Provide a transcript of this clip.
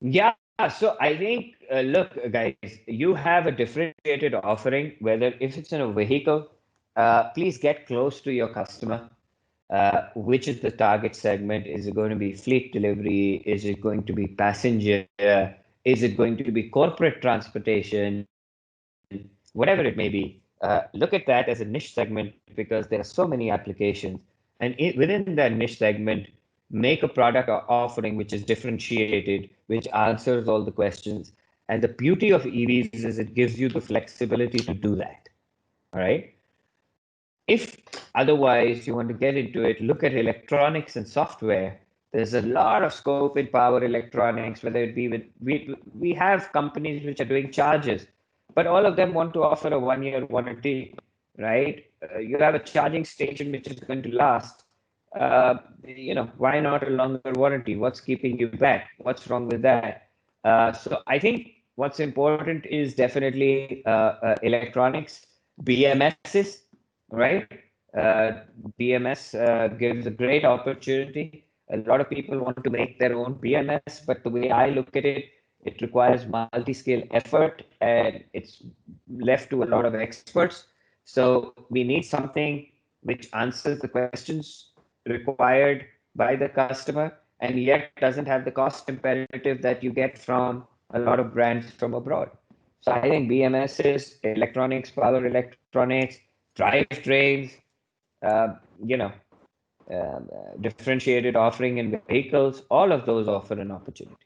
Yeah, so I think, look, guys, you have a differentiated offering, whether if it's in a vehicle, please get close to your customer. Which is the target segment? Is it going to be fleet delivery? Is it going to be passenger? Is it going to be corporate transportation? Whatever it may be. Look at that as a niche segment because there are so many applications. And within that niche segment, make a product or offering which is differentiated, which answers all the questions. And the beauty of EVs is it gives you the flexibility to do that. All right. If otherwise you want to get into it, look at electronics and software. There's a lot of scope in power electronics, whether it be with we have companies which are doing chargers, but all of them want to offer a 1 year warranty, right? You have a charging station which is going to last. Why not a longer warranty? What's keeping you back? What's wrong with that? So I think what's important is definitely electronics, BMSs, right? BMS gives a great opportunity. A lot of people want to make their own BMS, but the way I look at it, it requires multi-scale effort and it's left to a lot of experts. So we need something which answers the questions required by the customer and yet doesn't have the cost imperative that you get from a lot of brands from abroad. So I think BMSs, electronics, power electronics, drivetrains, uh, you know, differentiated offering in vehicles, all of those offer an opportunity.